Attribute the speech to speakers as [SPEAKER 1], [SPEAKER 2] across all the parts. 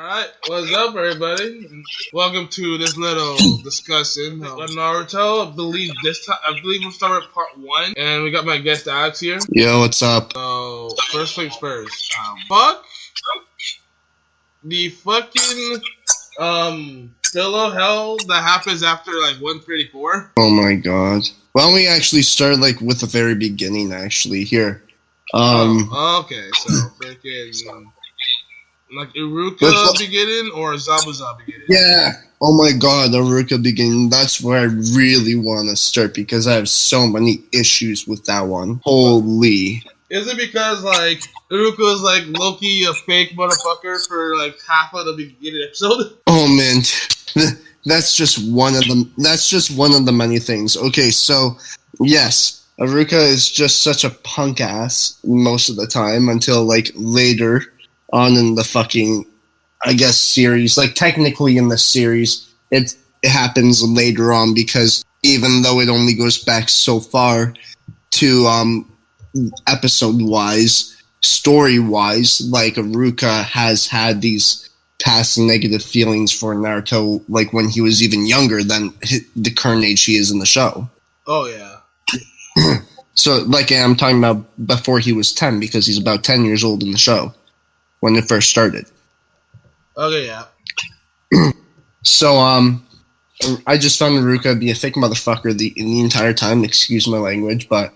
[SPEAKER 1] Alright, what's up, everybody? Welcome to this little discussion of Naruto. I believe we'll start with part 1, and we got my guest Alex here.
[SPEAKER 2] Yo, what's up?
[SPEAKER 1] So, first things first. Fuck the fucking pillow hell that happens after like 134.
[SPEAKER 2] Oh my god. Why don't we actually start with the very beginning? Actually, here.
[SPEAKER 1] Okay, so freaking. Like Iruka beginning or Zabuza beginning?
[SPEAKER 2] Yeah. Oh my god, Iruka beginning. That's where I really want to start because I have so many issues with that one. Holy.
[SPEAKER 1] Is it because like Iruka is like Loki a fake motherfucker for like half of the beginning episode?
[SPEAKER 2] Oh man, that's just one of them. That's just one of the many things. Okay, so yes, Iruka is just such a punk ass most of the time until like later on in the fucking, I guess, series. Like, technically in the series, it happens later on because even though it only goes back so far to episode-wise, story-wise, like, Iruka has had these past negative feelings for Naruto, like, when he was even younger than the current age he is in the show.
[SPEAKER 1] Oh, yeah.
[SPEAKER 2] So, like, I'm talking about before he was 10, because he's about 10 years old in the show when it first started.
[SPEAKER 1] Okay, yeah.
[SPEAKER 2] So, I just found Iruka be a fake motherfucker the entire time, excuse my language, but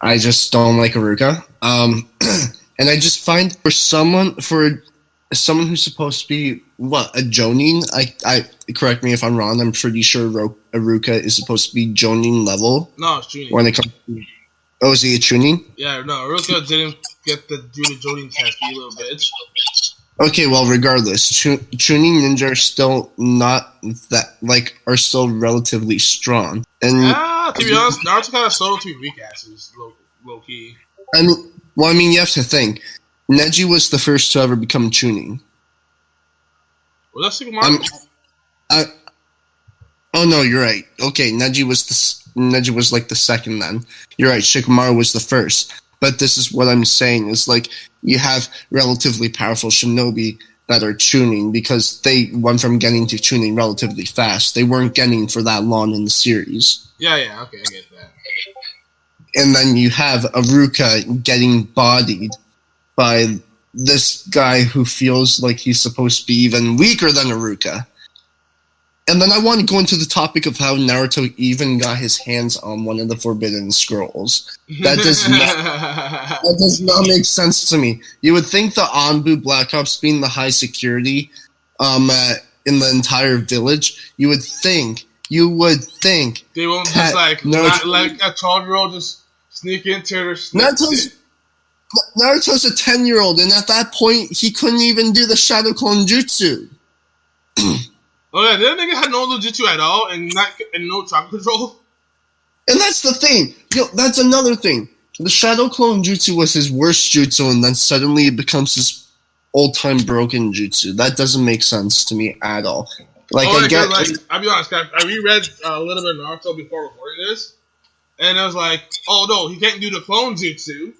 [SPEAKER 2] I just don't like Iruka. And I just find for someone who's supposed to be, a Jonin, I correct me if I'm wrong, I'm pretty sure Iruka is supposed to be Jonin level.
[SPEAKER 1] No, it's Chunin.
[SPEAKER 2] When it comes to, oh, is he a Chunin?
[SPEAKER 1] Yeah, no, Iruka didn't get the Jonin test, you little bitch.
[SPEAKER 2] Okay, well, regardless, Chunin ninja are still not that, are still relatively strong. And
[SPEAKER 1] to be honest, Naruto kind of sold to be weak asses, low key.
[SPEAKER 2] I mean, you have to think. Neji was the first to ever become Chunin.
[SPEAKER 1] Was that Shikamaru?
[SPEAKER 2] Oh no, you're right. Okay, Neji was like the second then. You're right, Shikamaru was the first. But this is what I'm saying, is like, you have relatively powerful shinobi that are Chunin because they went from getting to Chunin relatively fast. They weren't getting for that long in the series.
[SPEAKER 1] Yeah, okay, I get that.
[SPEAKER 2] And then you have Iruka getting bodied by this guy who feels like he's supposed to be even weaker than Iruka. And then I want to go into the topic of how Naruto even got his hands on one of the Forbidden Scrolls. That does not make sense to me. You would think the Anbu Black Ops being the high security in the entire village, you would think
[SPEAKER 1] they won't just like a 12-year-old just sneak into their
[SPEAKER 2] Naruto's a 10-year-old, and at that point he couldn't even do the Shadow Clone Jutsu.
[SPEAKER 1] Oh yeah, that nigga had no jutsu at all, and no chakra control.
[SPEAKER 2] And that's the thing. That's another thing. The Shadow Clone Jutsu was his worst jutsu, and then suddenly it becomes his all-time broken jutsu. That doesn't make sense to me at all.
[SPEAKER 1] I'll be honest, I reread a little bit of Naruto before recording this, and I was like, oh no, he can't do the clone jutsu.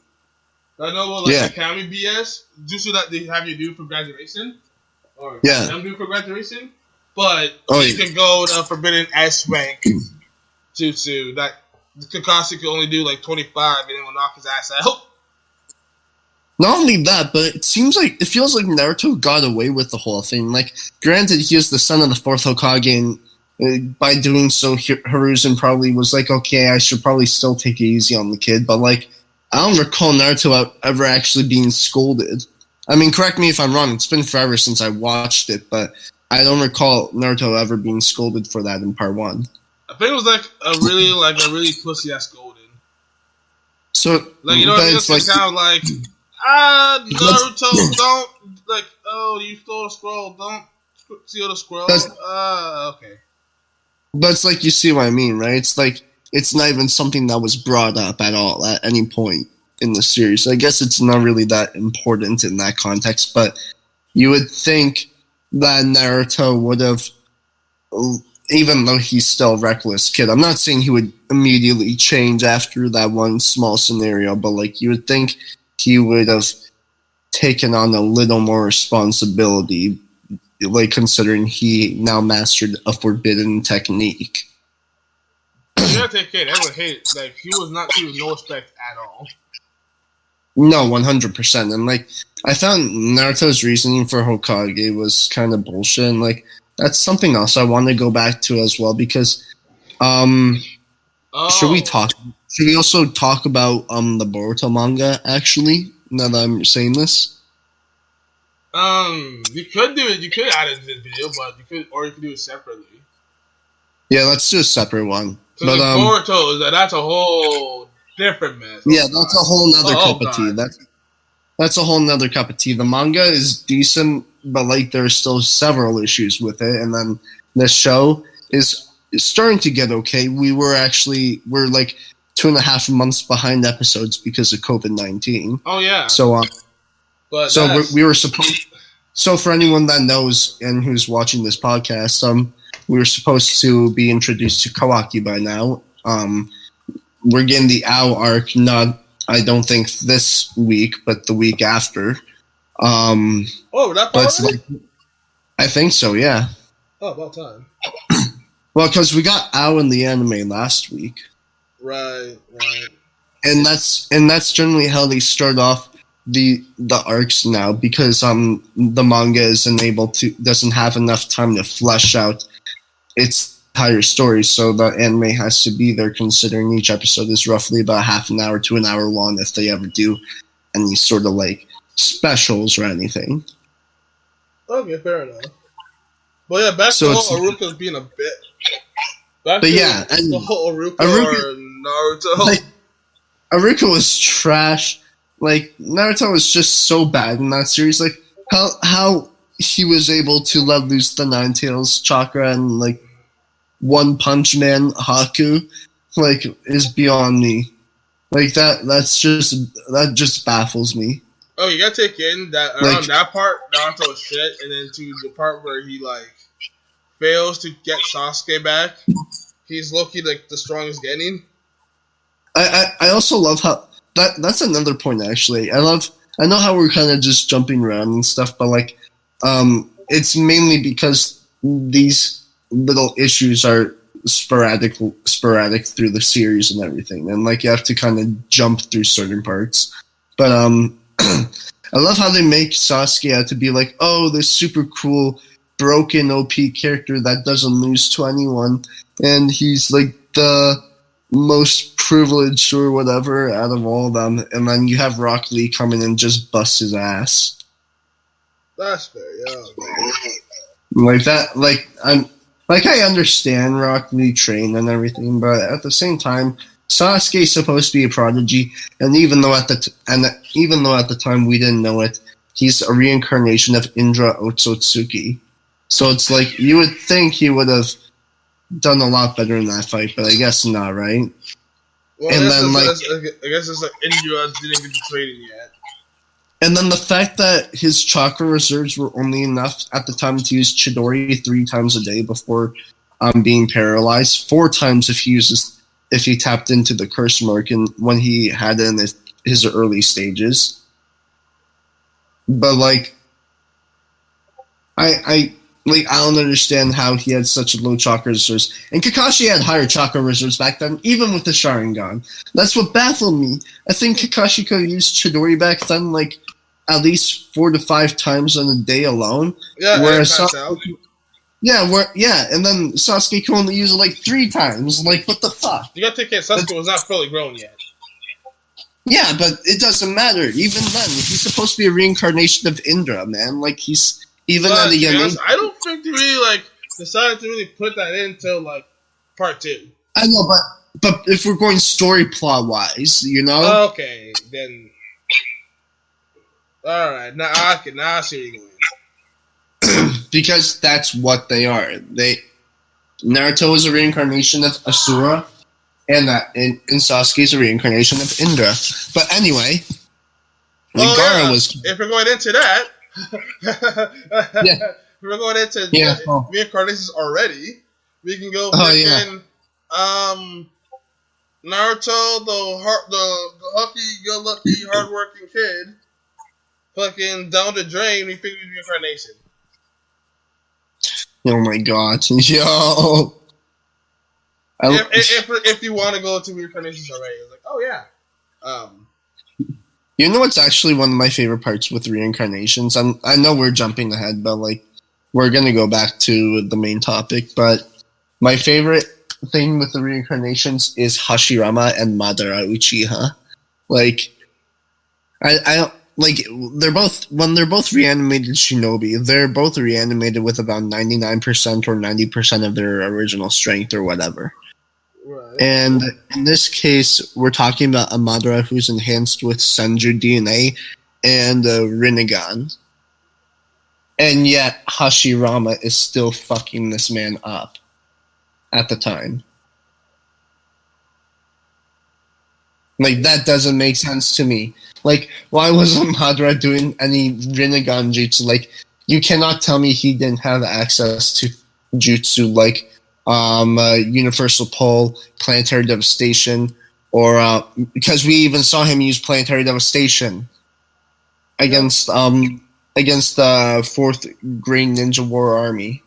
[SPEAKER 1] I know the Academy BS jutsu that they have you do for graduation, or them do for graduation. But you can go to Forbidden S rank jutsu that Kakashi could only do like 25 and then will knock his ass out.
[SPEAKER 2] Not only that, but it feels like Naruto got away with the whole thing. Like, granted, he is the son of the fourth Hokage, and by doing so, Hiruzen probably was like, okay, I should probably still take it easy on the kid. But like, I don't recall Naruto ever actually being scolded. I mean, correct me if I'm wrong. It's been forever since I watched it, but I don't recall Naruto ever being scolded for that in part 1.
[SPEAKER 1] I think it was like a really pussy ass scolding.
[SPEAKER 2] So
[SPEAKER 1] like, you know what I mean? It's like, kind of like, Naruto, don't you stole the scroll, don't steal the scroll. Okay.
[SPEAKER 2] But it's like, you see what I mean, right? It's like, it's not even something that was brought up at all at any point in the series. I guess it's not really that important in that context, but you would think that Naruto would have, even though he's still a reckless kid, I'm not saying he would immediately change after that one small scenario, but like, you would think he would have taken on a little more responsibility like considering he now mastered a forbidden technique.
[SPEAKER 1] You gotta take care. Everyone hated. Like he was not treated with no respect at all.
[SPEAKER 2] No, 100%. And like I found Naruto's reasoning for Hokage was kind of bullshit. And like that's something else I want to go back to as well because should we also talk about the Boruto manga actually? Now that I'm saying this,
[SPEAKER 1] you could do it. You could add it to this video, but you could do it separately.
[SPEAKER 2] Yeah, let's do a separate one.
[SPEAKER 1] So but Boruto, that's a whole different mess.
[SPEAKER 2] Yeah, that's a whole nother cup of tea. That's a whole nother cup of tea. The manga is decent, but like there's still several issues with it. And then the show is starting to get okay. We're like 2.5 months behind episodes because of COVID-19.
[SPEAKER 1] Oh yeah.
[SPEAKER 2] So we were supposed. So for anyone that knows and who's watching this podcast, we were supposed to be introduced to Kawaki by now. We're getting the Ao arc, I don't think this week, but the week after.
[SPEAKER 1] That part?
[SPEAKER 2] I think so, yeah.
[SPEAKER 1] Oh, about time.
[SPEAKER 2] Well, because we got Ao in the anime last week.
[SPEAKER 1] Right.
[SPEAKER 2] And that's generally how they start off the arcs now, because the manga doesn't have enough time to flesh out its entire story, so the anime has to be there, considering each episode is roughly about half an hour to an hour long if they ever do any sort of like specials or anything.
[SPEAKER 1] Okay, fair enough. But yeah, back to whole Aruka's being a bit. The whole Aruka or Naruto.
[SPEAKER 2] Like, Aruka was trash. Like Naruto was just so bad in that series. Like how he was able to let loose the Nine Tails chakra and like One Punch Man Haku, like, is beyond me. Like that just baffles me.
[SPEAKER 1] Oh, you gotta take in that around that part, Naruto is shit, and then to the part where he like fails to get Sasuke back, he's low-key like the strongest getting.
[SPEAKER 2] I also love how that's another point actually. I know how we're kind of just jumping around and stuff, but like it's mainly because these little issues are sporadic through the series and everything, and like you have to kind of jump through certain parts. But I love how they make Sasuke out to be like, oh, this super cool broken OP character that doesn't lose to anyone, and he's like the most privileged or whatever out of all of them, and then you have Rock Lee come in and just bust his ass.
[SPEAKER 1] That's fair, yeah.
[SPEAKER 2] Like that, I understand Rock Lee train and everything, but at the same time, Sasuke's supposed to be a prodigy, and even though at the time we didn't know it, he's a reincarnation of Indra Otsutsuki. So it's like you would think he would have done a lot better in that fight, but I guess not, right?
[SPEAKER 1] Well, I guess it's like Indra didn't get the training yet.
[SPEAKER 2] And then the fact that his chakra reserves were only enough at the time to use Chidori 3 times a day before being paralyzed, 4 times if he tapped into the curse mark and when he had it in his early stages. But like, I don't understand how he had such low chakra reserves. And Kakashi had higher chakra reserves back then, even with the Sharingan. That's what baffled me. I think Kakashi could have used Chidori back then, like, at least 4 to 5 times in a day alone.
[SPEAKER 1] Yeah,
[SPEAKER 2] whereas and then Sasuke can only use it like 3 times. Like, what the fuck?
[SPEAKER 1] You gotta take care, Sasuke was not fully grown yet.
[SPEAKER 2] Yeah, but it doesn't matter. Even then, he's supposed to be a reincarnation of Indra, man. Like, he's even at a young age.
[SPEAKER 1] I don't think they really decided to really put that in until like part 2.
[SPEAKER 2] I know, but if we're going story plot wise, you know.
[SPEAKER 1] Okay, then. All right, now I see where you're going.
[SPEAKER 2] Because that's what they are. Naruto is a reincarnation of Asura, and Sasuke is a reincarnation of Indra. But anyway, Gaara was.
[SPEAKER 1] If we're going into that,
[SPEAKER 2] yeah.
[SPEAKER 1] if we're going into reincarnations already, we can go. Naruto, the happy-go-lucky, hardworking kid, fucking down the drain. He figured reincarnation.
[SPEAKER 2] Oh my god, yo!
[SPEAKER 1] If you want to go to reincarnations already, it's like, oh yeah.
[SPEAKER 2] You know what's actually one of my favorite parts with reincarnations? I know we're jumping ahead, but like we're gonna go back to the main topic. But my favorite thing with the reincarnations is Hashirama and Madara Uchiha. Like, I don't like they're both reanimated shinobi. They're both reanimated with about 99% or 90% of their original strength or whatever.
[SPEAKER 1] Right.
[SPEAKER 2] And in this case, we're talking about a Madara who's enhanced with Senju DNA and Rinnegan. And yet, Hashirama is still fucking this man up at the time. Like, that doesn't make sense to me. Like, why wasn't Madara doing any Rinnegan jutsu? Like, you cannot tell me he didn't have access to jutsu like Universal Pole, Planetary Devastation, or because we even saw him use Planetary Devastation against the Fourth Green Ninja War Army.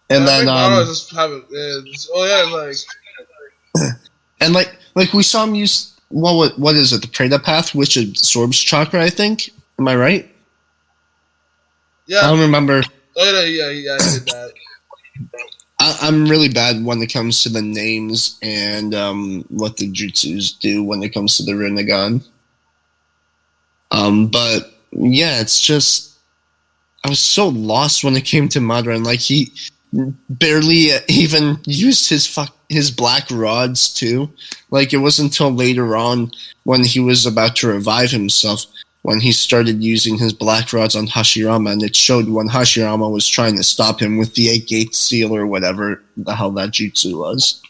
[SPEAKER 2] And then and like we saw him use what is it, the Preda Path, which absorbs chakra, I think. Am I right?
[SPEAKER 1] Yeah.
[SPEAKER 2] I don't remember.
[SPEAKER 1] Oh yeah, I did that.
[SPEAKER 2] I'm really bad when it comes to the names and what the jutsus do when it comes to the Rinnegan. But yeah, it's just I was so lost when it came to Madara, and like he barely even used his black rods too. Like it wasn't until later on when he was about to revive himself when he started using his black rods on Hashirama, and it showed when Hashirama was trying to stop him with the 8-gate seal or whatever the hell that jutsu was.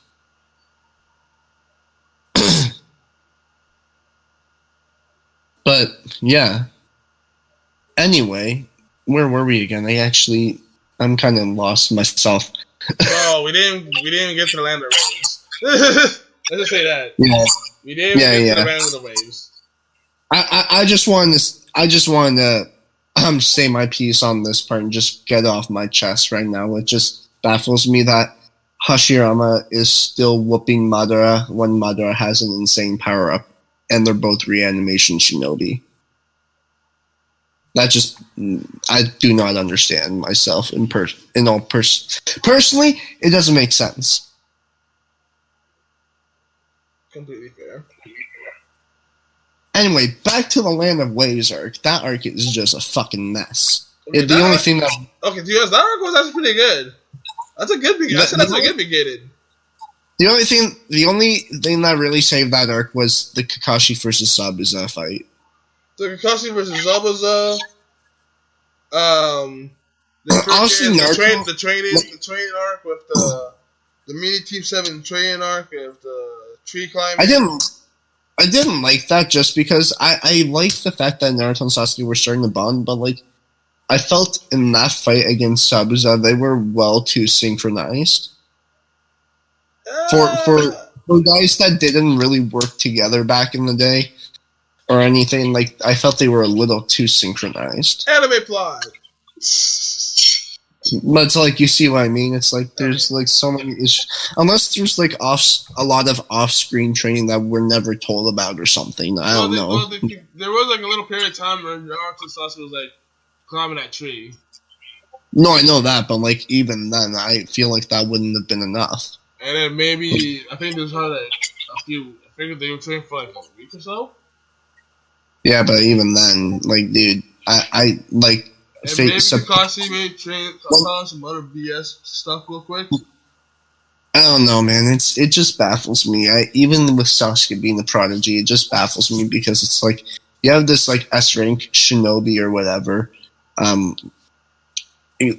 [SPEAKER 2] But yeah. Anyway, where were we again? I'm kind of lost myself.
[SPEAKER 1] Bro, we didn't get to the land of waves. Let's just say that.
[SPEAKER 2] Yeah.
[SPEAKER 1] We didn't get to the land of the waves.
[SPEAKER 2] I just wanted to say my piece on this part and just get off my chest right now. It just baffles me that Hashirama is still whooping Madara when Madara has an insane power up, and they're both reanimation shinobi. That just I do not understand myself personally. It doesn't make sense.
[SPEAKER 1] Completely fair.
[SPEAKER 2] Anyway, back to the Land of Waves arc. That arc is just a fucking mess.
[SPEAKER 1] Okay,
[SPEAKER 2] the only thing that
[SPEAKER 1] that arc was actually pretty good. That's a good beginning. That's a good beginning.
[SPEAKER 2] The only thing that really saved that arc was the Kakashi versus Zabuza fight.
[SPEAKER 1] The Kakashi versus Zabuza. The training arc with the mini Team 7 training arc of the tree climbing.
[SPEAKER 2] I didn't like that just because I liked the fact that Naruto and Sasuke were starting to bond, but like I felt in that fight against Zabuza they were well too synchronized. For guys that didn't really work together back in the day or anything, like I felt they were a little too synchronized.
[SPEAKER 1] Anime plot.
[SPEAKER 2] But it's like, you see what I mean? It's like there's like so many issues. Unless there's like a lot of off-screen training that we're never told about or something. I don't know.
[SPEAKER 1] There was like a little period of time where Naruto and Sasuke was like climbing that tree.
[SPEAKER 2] No, I know that, but like even then, I feel like that wouldn't have been enough.
[SPEAKER 1] And then maybe I think there's probably like a few. I think they were training for like a week or so.
[SPEAKER 2] Yeah, but even then, like, dude, I like.
[SPEAKER 1] And maybe Kakashi may train some other BS stuff real quick.
[SPEAKER 2] I don't know, man. It just baffles me. Even with Sasuke being the prodigy, it just baffles me because it's like you have this like S rank shinobi or whatever,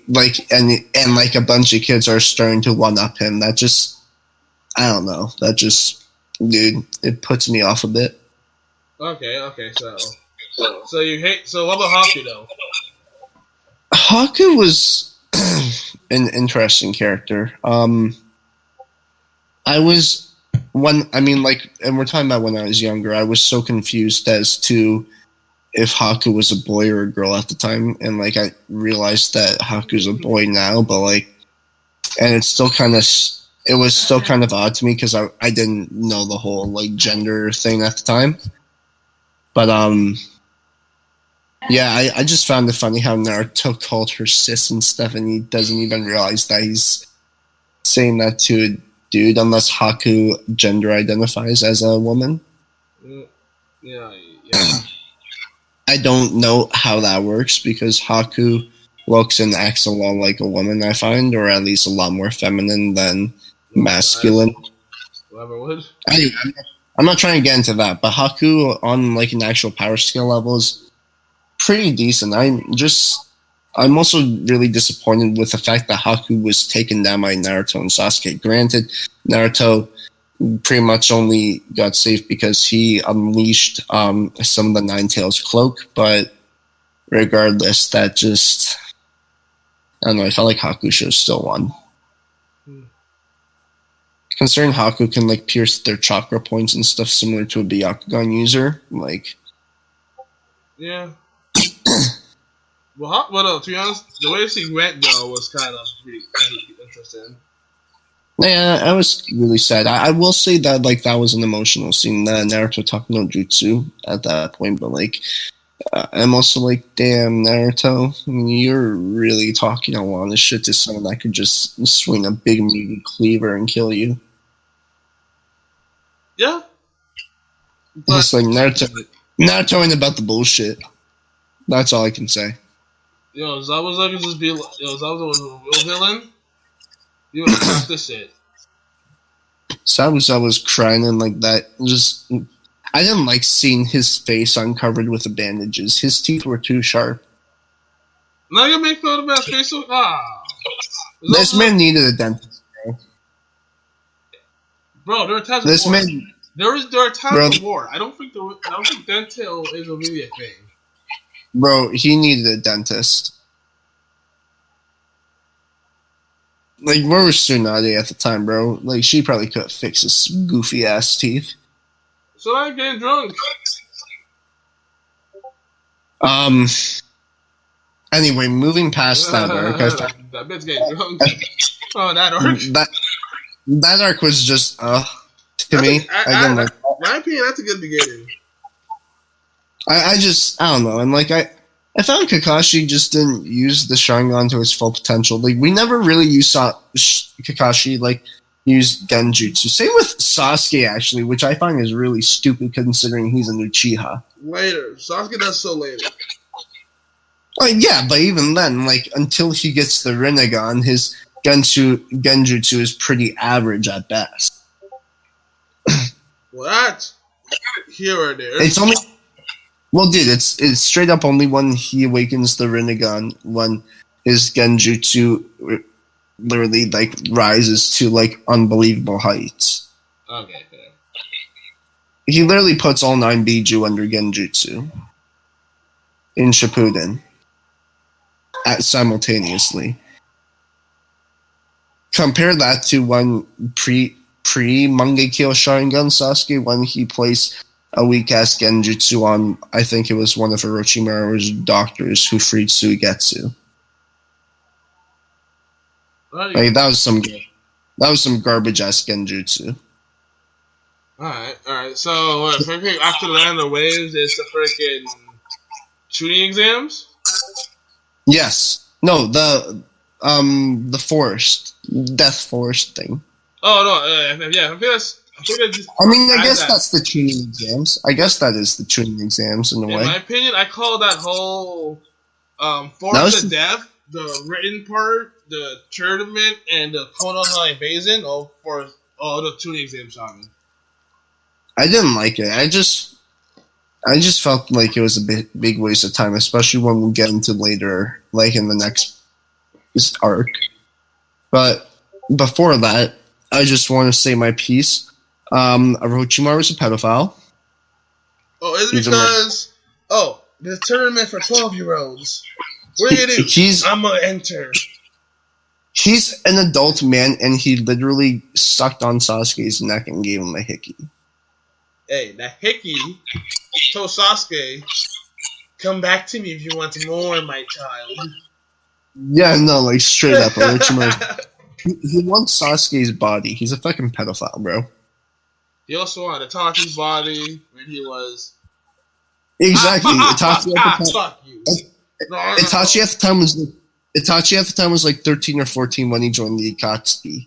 [SPEAKER 2] like and like a bunch of kids are starting to one up him. That just I don't know. That just dude, it puts me off a bit.
[SPEAKER 1] Okay. So you hate. So what about Haku though?
[SPEAKER 2] Haku was an interesting character. And we're talking about when I was younger, I was so confused as to if Haku was a boy or a girl at the time, and like I realized that Haku's a boy now, but like, and it's still kind of it was still kind of odd to me because I didn't know the whole like gender thing at the time, but yeah, I just found it funny how Naruto called her sis and stuff, and he doesn't even realize that he's saying that to a dude unless Haku gender identifies as a woman.
[SPEAKER 1] Yeah.
[SPEAKER 2] I don't know how that works because Haku looks and acts a lot like a woman, I find, or at least a lot more feminine than masculine.
[SPEAKER 1] Whoever would.
[SPEAKER 2] Anyway, I'm not trying to get into that, but Haku on like an actual power scale level is pretty decent. I'm also really disappointed with the fact that Haku was taken down by Naruto and Sasuke. Granted, Naruto pretty much only got saved because he unleashed some of the Nine Tails cloak, but regardless, that just I don't know, I felt like Haku should have still won. Considering Haku can like pierce their chakra points and stuff similar to a Byakugan user, like
[SPEAKER 1] yeah. Well, to be honest, the way she went though was kind of interesting. Yeah,
[SPEAKER 2] I was really sad. I will say that like that was an emotional scene. Naruto talking no jutsu at that point, but like I'm also like, damn, Naruto, you're really talking a lot of shit to someone that could just swing a big meaty cleaver and kill you.
[SPEAKER 1] Yeah,
[SPEAKER 2] but it's like Naruto ain't about the bullshit. That's all I can say.
[SPEAKER 1] Yo, Zabuza could just be Zabuza was a real villain. You would have cracked this shit.
[SPEAKER 2] Zabuza was crying and like that. Just I didn't like seeing his face uncovered with the bandages. His teeth were too sharp.
[SPEAKER 1] Now you make fun of my face.
[SPEAKER 2] This man needed a dentist,
[SPEAKER 1] bro. There are times of war. There are times of war. I don't think dental is really a thing.
[SPEAKER 2] Bro, he needed a dentist. Like, where was Tsunade at the time, bro? Like, she probably could have fixed his goofy ass teeth.
[SPEAKER 1] So I'm getting drunk.
[SPEAKER 2] Anyway, moving past that arc,
[SPEAKER 1] that bitch getting drunk. Oh, that arc.
[SPEAKER 2] That arc was just to me.
[SPEAKER 1] My opinion, that's a good beginning.
[SPEAKER 2] I don't know, and like I found Kakashi just didn't use the Sharingan to its full potential. Like we never really saw Kakashi like use Genjutsu. Same with Sasuke actually, which I find is really stupid considering he's an Uchiha.
[SPEAKER 1] Later, Sasuke does so later.
[SPEAKER 2] Like yeah, but even then, like until he gets the Rinnegan, his Genjutsu is pretty average at best.
[SPEAKER 1] Well, that's here or there.
[SPEAKER 2] It's only. Well, dude, it's straight up only when he awakens the Rinnegan when his Genjutsu literally like rises to like unbelievable heights.
[SPEAKER 1] Okay, fair.
[SPEAKER 2] He literally puts all 9 Biju under Genjutsu in Shippuden simultaneously. Compare that to when pre Mangekyo Sharingan Sasuke when he placed a weak-ass Genjutsu on, I think it was one of Orochimaru's doctors who freed Suigetsu. Like, that was some garbage-ass Genjutsu.
[SPEAKER 1] Alright. So, after the Land of the Waves, it's the freaking shooting exams?
[SPEAKER 2] Yes. No, the forest. Death forest thing.
[SPEAKER 1] Oh, no, yeah, I think that's...
[SPEAKER 2] I guess that's the tuning exams. I guess that is the tuning exams in a way.
[SPEAKER 1] In my opinion, I call that whole Forest of Death, the written part, the tournament, and the Konoha Invasion, all the tuning exams on me.
[SPEAKER 2] I didn't like it. I just felt like it was a big waste of time, especially when we get into later, like in the next arc. But before that, I just want to say my piece. Orochimaru is a pedophile.
[SPEAKER 1] Oh, is it because... the tournament for 12-year-olds. What are you gonna do? I'm gonna enter.
[SPEAKER 2] He's an adult man, and he literally sucked on Sasuke's neck and gave him a hickey.
[SPEAKER 1] Hey, that hickey told Sasuke Come back to me if you want more, my child.
[SPEAKER 2] Yeah, no, like straight up, Orochimaru. He wants Sasuke's body. He's a fucking pedophile, bro.
[SPEAKER 1] He also wanted Itachi's body when he was.
[SPEAKER 2] Exactly.
[SPEAKER 1] Fuck you.
[SPEAKER 2] Itachi at the time was like 13 or 14 when he joined the Akatsuki.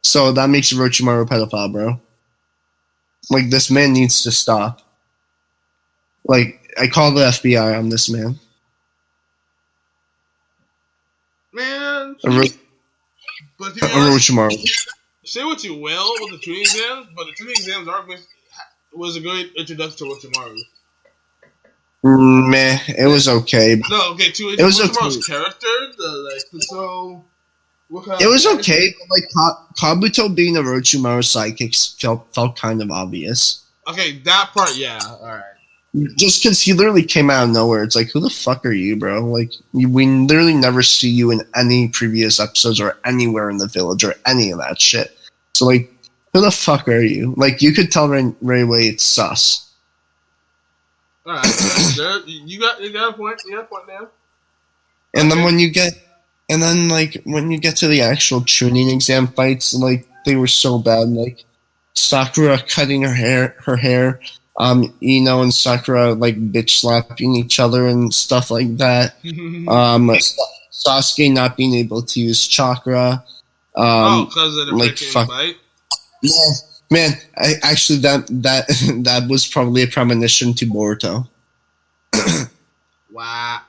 [SPEAKER 2] So that makes Orochimaru a pedophile, bro. Like, this man needs to stop. Like, I call the FBI on this man.
[SPEAKER 1] Man, but
[SPEAKER 2] Orochimaru.
[SPEAKER 1] Say what you will with the tuning exams, but the tuning exams was a good introduction to Orochimaru.
[SPEAKER 2] Meh, it was okay.
[SPEAKER 1] No, okay, it was Orochimaru's character,
[SPEAKER 2] it was okay, but like Kabuto being Orochimaru's sidekick felt kind of obvious.
[SPEAKER 1] Okay, that part, yeah, alright.
[SPEAKER 2] Just because he literally came out of nowhere. It's like, who the fuck are you, bro? Like, we literally never see you in any previous episodes or anywhere in the village or any of that shit. So, like, who the fuck are you? Like, you could tell right away it's sus.
[SPEAKER 1] Alright, you got a point. You got a point there.
[SPEAKER 2] And then when you get to the actual tuning exam fights, like, they were so bad. Like, Sakura cutting her hair. Ino and Sakura like bitch slapping each other and stuff like that. Sasuke not being able to use chakra.
[SPEAKER 1] Because of the freaking fight.
[SPEAKER 2] Yeah, man. Actually, that was probably a premonition to Boruto.
[SPEAKER 1] Wow.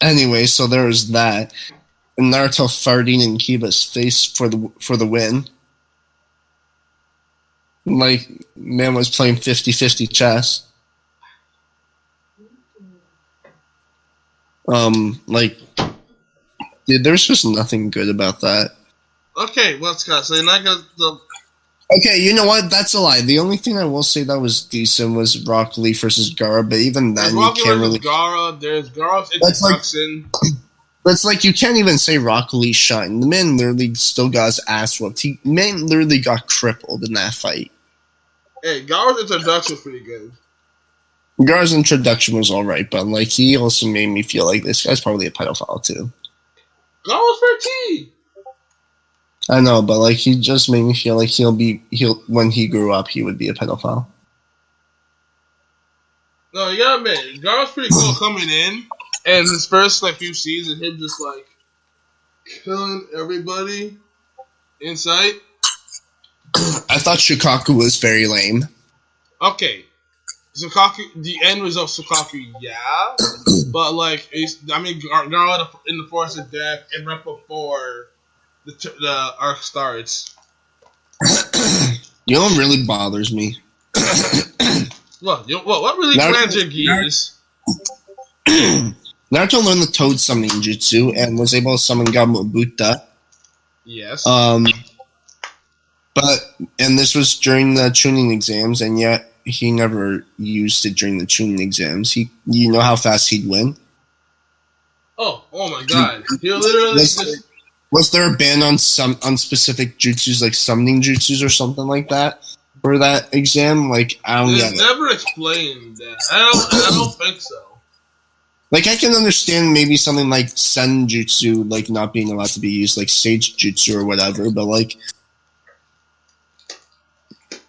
[SPEAKER 2] Anyway, so there was that. And Naruto farting in Kiba's face for the win. Like, man was playing 50-50 chess. Like, dude, there's just nothing good about that.
[SPEAKER 1] Okay, well, Scott, so you're not gonna...
[SPEAKER 2] Okay, you know what? That's a lie. The only thing I will say that was decent was Rock Lee versus Gaara, but even then, you can't really...
[SPEAKER 1] Gaara, there's Gaara's introduction.
[SPEAKER 2] That's like, you can't even say Rock Lee shined. The man literally still got his ass whooped. Man literally got crippled in that fight.
[SPEAKER 1] Hey, Gaara's introduction was pretty good.
[SPEAKER 2] Gaara's introduction was alright, but like, he also made me feel like this guy's probably a pedophile too.
[SPEAKER 1] Gaara's 13!
[SPEAKER 2] I know, but like, he just made me feel like when he grew up, he would be a pedophile.
[SPEAKER 1] No, you gotta admit, Gaara's pretty cool coming in, and his first like few seasons, him just like killing everybody in sight.
[SPEAKER 2] I thought Shikaku was very lame.
[SPEAKER 1] Okay, Shikaku. The end result, Shikaku, yeah, but like, Gaara in the Forest of Death and right before the arc starts.
[SPEAKER 2] You know what really bothers me?
[SPEAKER 1] What really grinds your gears?
[SPEAKER 2] Naruto learned the Toad summoning jutsu and was able to summon Gamobuta.
[SPEAKER 1] Yes.
[SPEAKER 2] And this was during the tuning exams, and yet he never used it during the tuning exams. You know how fast he'd win?
[SPEAKER 1] Oh my god. He literally
[SPEAKER 2] was there a ban on specific jutsus, like summoning jutsus or something like that, for that exam? Like, I don't get it.
[SPEAKER 1] Never explained that. I don't think so.
[SPEAKER 2] Like, I can understand maybe something like Senjutsu, like, not being allowed to be used, like Sage Jutsu or whatever, but, like,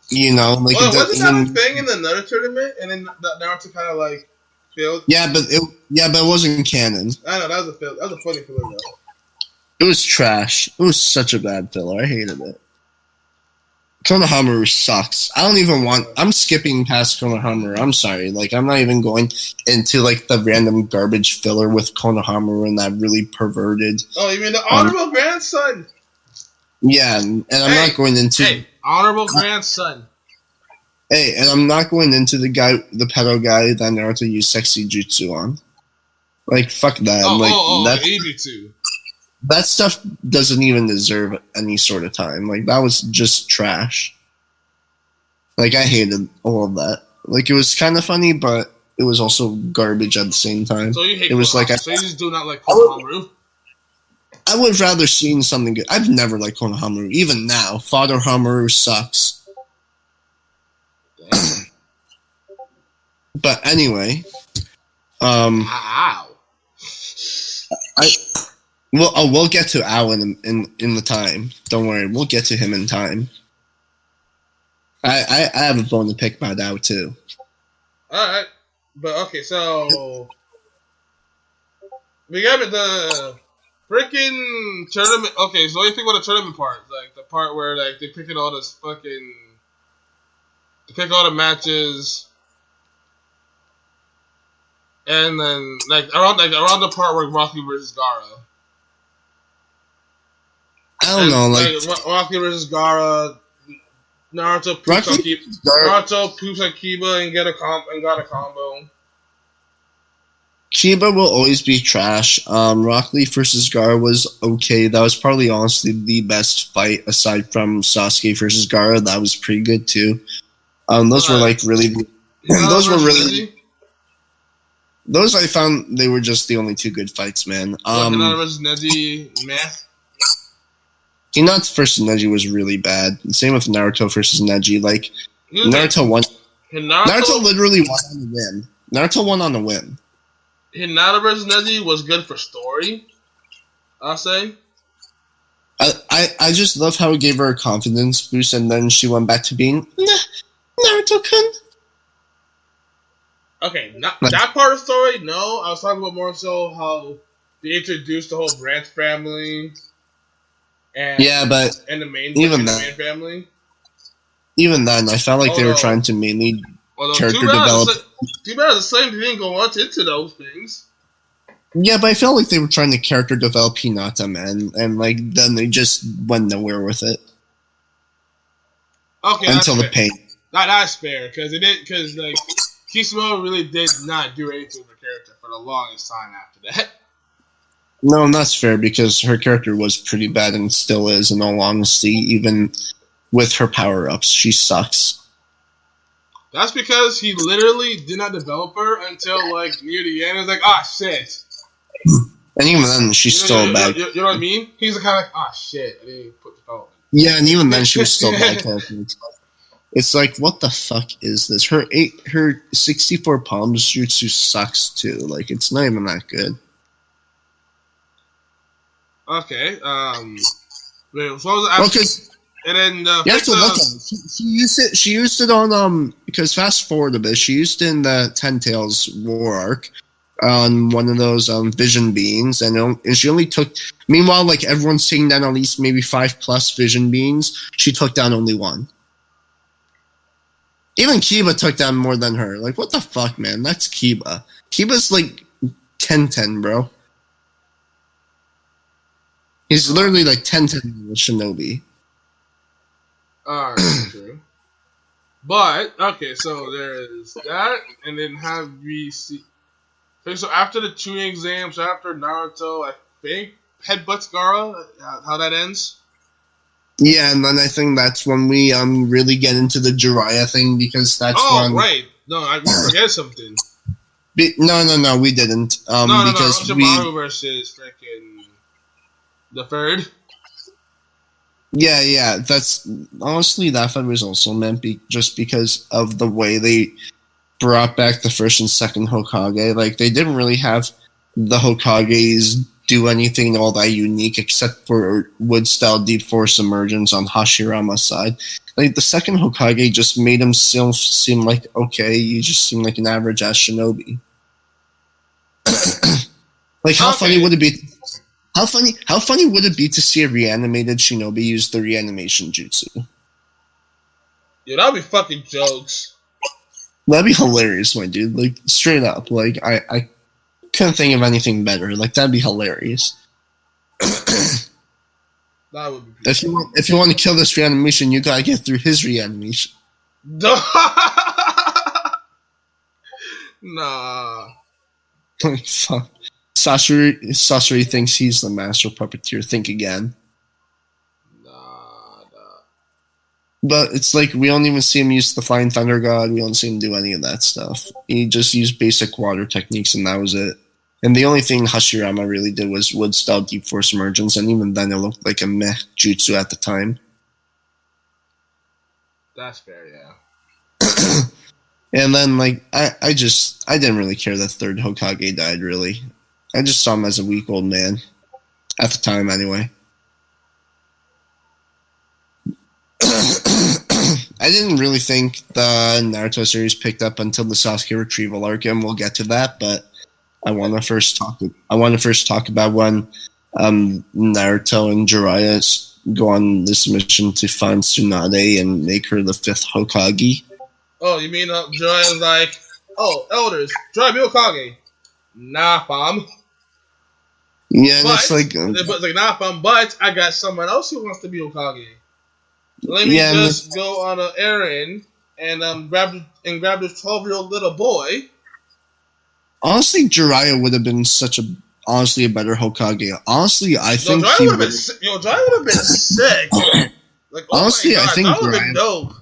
[SPEAKER 2] you know, like...
[SPEAKER 1] Well, wasn't that a thing in the Naruto tournament? And then Naruto kind of, like, failed?
[SPEAKER 2] Yeah, but it wasn't canon.
[SPEAKER 1] I know, that was a funny filler, though.
[SPEAKER 2] It was trash. It was such a bad filler. I hated it. Konohamaru sucks. I'm skipping past Konohamaru. I'm sorry. Like, I'm not even going into, like, the random garbage filler with Konohamaru and that really perverted...
[SPEAKER 1] Oh, you mean the honorable grandson?
[SPEAKER 2] Yeah, and I'm not going into...
[SPEAKER 1] Hey, honorable grandson.
[SPEAKER 2] Hey, and I'm not going into the pedo guy that Naruto used sexy jutsu on. Like, fuck that. That's
[SPEAKER 1] Ibitsu.
[SPEAKER 2] That stuff doesn't even deserve any sort of time. Like, that was just trash. Like, I hated all of that. Like, it was kind of funny, but it was also garbage at the same time.
[SPEAKER 1] So you hate
[SPEAKER 2] it was like
[SPEAKER 1] so you just do not like Konohamaru?
[SPEAKER 2] I would have rather seen something good. I've never liked Konohamaru. Even now, Father Hamaru sucks. But anyway,
[SPEAKER 1] Ow.
[SPEAKER 2] we'll get to Al in the time. Don't worry, we'll get to him in time. I have a bone to pick about Al too.
[SPEAKER 1] All right, but okay, so we got the freaking tournament. Okay, so what do you think about the tournament part? Like the part where like they pick all this fucking, they pick all the matches, and then like around the part where Rocky versus Gara.
[SPEAKER 2] I don't know, like
[SPEAKER 1] Rocky versus Gara. Naruto poops on Kiba and got a combo.
[SPEAKER 2] Kiba will always be trash. Rock Lee versus Gara was okay. That was probably honestly the best fight aside from Sasuke versus Gara. That was pretty good too. Those were like really. Those were really. Those I found they were just the only two good fights, man.
[SPEAKER 1] Hinata versus Neji, meh.
[SPEAKER 2] Hinata versus Neji was really bad. Same with Naruto versus Neji. Like Naruto won. Naruto literally won on a whim. Naruto won on a whim.
[SPEAKER 1] Hinata versus Neji was good for story, I'll say.
[SPEAKER 2] I just love how it gave her a confidence boost, and then she went back to being Naruto-kun.
[SPEAKER 1] Okay, that part of the story, no. I was talking about more so how they introduced the whole Branch family. And, and the main family.
[SPEAKER 2] Even then, I felt like they were trying to mainly character develop.
[SPEAKER 1] Too bad the same didn't go much into those things.
[SPEAKER 2] Yeah, but I felt like they were trying to character develop Hinata, man, and like then they just went nowhere with it.
[SPEAKER 1] Okay,
[SPEAKER 2] until the pain.
[SPEAKER 1] That's fair because like Kisamo really did not do anything with her character for the longest time after that.
[SPEAKER 2] No, that's fair because her character was pretty bad and still is, in all honesty. Even with her power-ups, she sucks.
[SPEAKER 1] That's because he literally did not develop her until like near the end. It was like, shit.
[SPEAKER 2] And even then, she's still bad.
[SPEAKER 1] You know what I mean? He's kind of like, shit, I didn't put development.
[SPEAKER 2] Yeah, and even then, she was still bad character. It's like, what the fuck is this? Her 64 palms jutsu sucks too. Like, it's not even that good.
[SPEAKER 1] Okay. Wait, so what was and then
[SPEAKER 2] you have to look at it. She used it on because fast forward a bit. She used it in the Ten Tails War arc on one of those vision beings, and she only took. Meanwhile, like everyone's taking down at least maybe 5+ vision beings. She took down only one. Even Kiba took down more than her. Like, what the fuck, man? That's Kiba. Kiba's like 10-10, bro. He's literally like 10-10 with Shinobi.
[SPEAKER 1] Alright, true. But, okay, so there's that, and then have we see... Okay, so after the tuning exams, after Naruto, I think, headbutts Gaara, how that ends?
[SPEAKER 2] Yeah, and then I think that's when we really get into the Jiraiya thing, because that's when...
[SPEAKER 1] Oh, right. No, I forget something.
[SPEAKER 2] No, we didn't. Because
[SPEAKER 1] Shimano versus freaking... the third?
[SPEAKER 2] Yeah, that's... Honestly, that fight was also meant just because of the way they brought back the first and second Hokage. Like, they didn't really have the Hokages do anything all that unique except for wood-style deep force emergence on Hashirama's side. Like, the second Hokage just made him seem like, okay, you just seem like an average-ass shinobi. Like, how funny would it be... How funny would it be to see a reanimated shinobi use the reanimation jutsu?
[SPEAKER 1] Yeah, that'd be fucking jokes.
[SPEAKER 2] That'd be hilarious, my dude. Like, straight up. Like, I couldn't think of anything better. Like, that'd be hilarious.
[SPEAKER 1] That would be
[SPEAKER 2] beautiful. If you want to kill this reanimation, you gotta get through his reanimation.
[SPEAKER 1] Nah.
[SPEAKER 2] Like, fuck. Sasori thinks he's the master puppeteer. Think again.
[SPEAKER 1] Nah.
[SPEAKER 2] But it's like we don't even see him use the Flying Thunder God. We don't see him do any of that stuff. He just used basic water techniques, and that was it. And the only thing Hashirama really did was wood-style deep force emergence, and even then it looked like a meh jutsu at the time.
[SPEAKER 1] That's fair, yeah.
[SPEAKER 2] And then, like, I didn't really care that third Hokage died, really. I just saw him as a weak old man. At the time, anyway. I didn't really think the Naruto series picked up until the Sasuke retrieval arc, and we'll get to that, but I want to first talk about when Naruto and Jiraiya go on this mission to find Tsunade and make her the 5th Hokage.
[SPEAKER 1] Oh, you mean Jiraiya's like, oh, elders, Jiraiya be Hokage. Nah, fam.
[SPEAKER 2] Yeah, and
[SPEAKER 1] but,
[SPEAKER 2] it's like,
[SPEAKER 1] nah, fam, but I got someone else who wants to be Hokage. Let me just go on an errand and grab this 12-year-old little boy.
[SPEAKER 2] Honestly, Jiraiya would have been a better Hokage. Honestly, I think
[SPEAKER 1] Jiraiya would have been sick. Like,
[SPEAKER 2] honestly,
[SPEAKER 1] I think that would have been dope.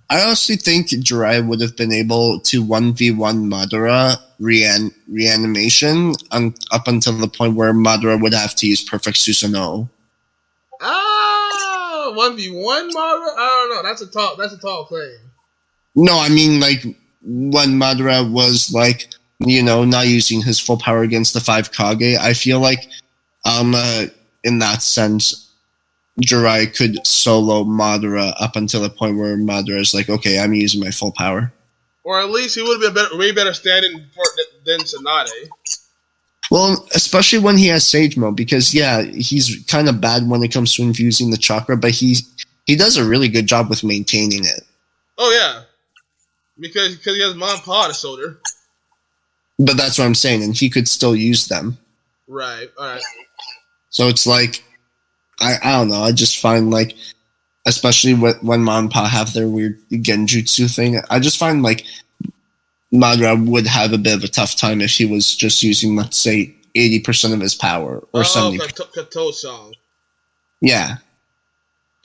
[SPEAKER 2] I honestly think Jiraiya would have been able to 1v1 Madara reanimation up until the point where Madara would have to use Perfect Susanoo.
[SPEAKER 1] 1v1 Madara? I don't know. That's a tall claim.
[SPEAKER 2] No, I mean, like, when Madara was, like, not using his full power against the 5 Kage, I feel like, in that sense, Jiraiya could solo Madara up until the point where Madara is like, okay, I'm using my full power.
[SPEAKER 1] Or at least he would have been way better standing than Tsunade.
[SPEAKER 2] Well, especially when he has Sage Mode, because, yeah, he's kind of bad when it comes to infusing the chakra, but he does a really good job with maintaining it.
[SPEAKER 1] Oh, yeah. Because he has Mom and Pa to shoulder.
[SPEAKER 2] But that's what I'm saying, and he could still use them.
[SPEAKER 1] Right, alright.
[SPEAKER 2] So it's like, I don't know, I just find, like, especially when Mom and Pa have their weird genjutsu thing, I just find, like, Madara would have a bit of a tough time if he was just using, let's say, 80% of his power, or 70%.
[SPEAKER 1] Kato-song.
[SPEAKER 2] Yeah.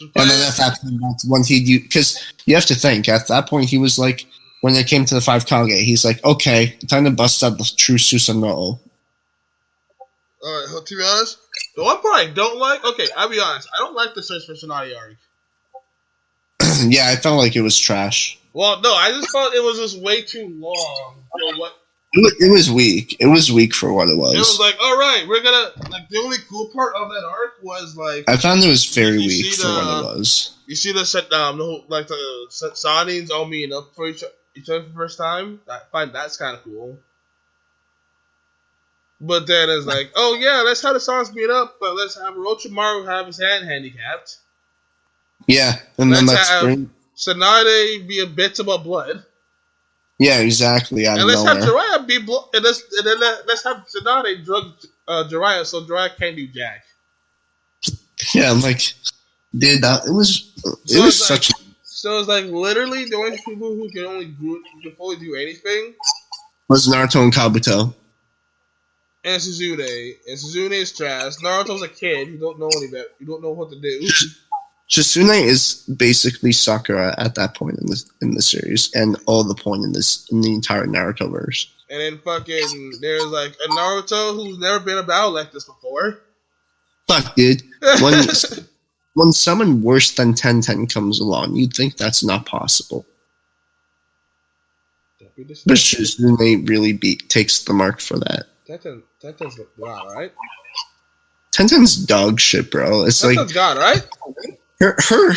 [SPEAKER 2] And then at that point, that's when he'd because you have to think, at that point, he was like, when it came to the 5 Kage, he's like, okay, time to bust out the true Susanoo.
[SPEAKER 1] Alright, to be honest, the one part I don't like, okay, I'll be honest, I don't like the Search for Tsunade arc.
[SPEAKER 2] Yeah, I felt like it was trash.
[SPEAKER 1] Well, no, I just thought it was just way too long.
[SPEAKER 2] It was weak. It was weak for what it was.
[SPEAKER 1] It was like, all right, we're gonna like the only cool part of that arc was like
[SPEAKER 2] I found it was very weak for what it was.
[SPEAKER 1] You see the Sanins all meeting up for each other for the first time. I find that's kind of cool. But then it's like, oh yeah, let's have the Sanins meet up, but let's have Orochimaru have his hand handicapped.
[SPEAKER 2] Yeah, and then let's bring
[SPEAKER 1] Tsunade be a bit about blood.
[SPEAKER 2] Yeah, exactly.
[SPEAKER 1] And let's have Jiraiya be blood. And then let's have Tsunade drug Jiraiya so Jiraiya can't do jack.
[SPEAKER 2] Yeah, like, dude, it was such.
[SPEAKER 1] So it's like literally the only people who can fully do anything
[SPEAKER 2] was Naruto and Kabuto.
[SPEAKER 1] And Suzune. And Suzune is trash. Naruto's a kid. You don't know any better. You don't know what to do.
[SPEAKER 2] Shizune is basically Sakura at that point in the series, and all the point in the entire Naruto verse.
[SPEAKER 1] And then fucking there's like a Naruto who's never been a battle like this before.
[SPEAKER 2] Fuck, dude. When someone worse than Tenten comes along, you'd think that's not possible. But Shizune really takes the mark for that.
[SPEAKER 1] Tenten's God, right?
[SPEAKER 2] Tenten's dog shit, bro. It's
[SPEAKER 1] Tenten's God, right?
[SPEAKER 2] Her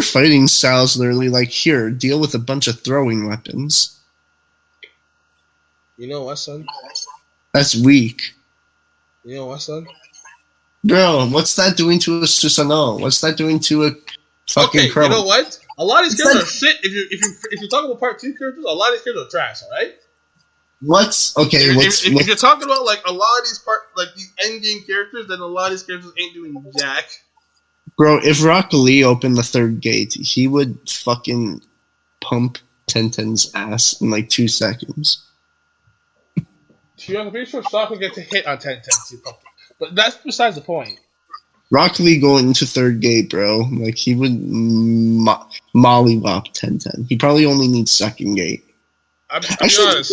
[SPEAKER 2] fighting style is literally like, here, deal with a bunch of throwing weapons.
[SPEAKER 1] You know what, son?
[SPEAKER 2] That's weak.
[SPEAKER 1] You know what, son?
[SPEAKER 2] Bro, what's that doing to a Susanoo? What's that doing to a fucking Crow?
[SPEAKER 1] You know what? A lot of these characters are shit. If you're talking about part 2 characters, a lot of these characters are trash, alright? If you're talking about like a lot of these end game characters, then a lot of these characters ain't doing jack.
[SPEAKER 2] Bro, if Rock Lee opened the 3rd gate, he would fucking pump Tenten's ass in like 2 seconds.
[SPEAKER 1] I'm pretty sure Sokka would get to hit on Tenten, but that's besides the point.
[SPEAKER 2] Rock Lee going into 3rd gate, bro. Like, he would mollywop Tenten. He probably only needs 2nd gate.
[SPEAKER 1] I'll be honest.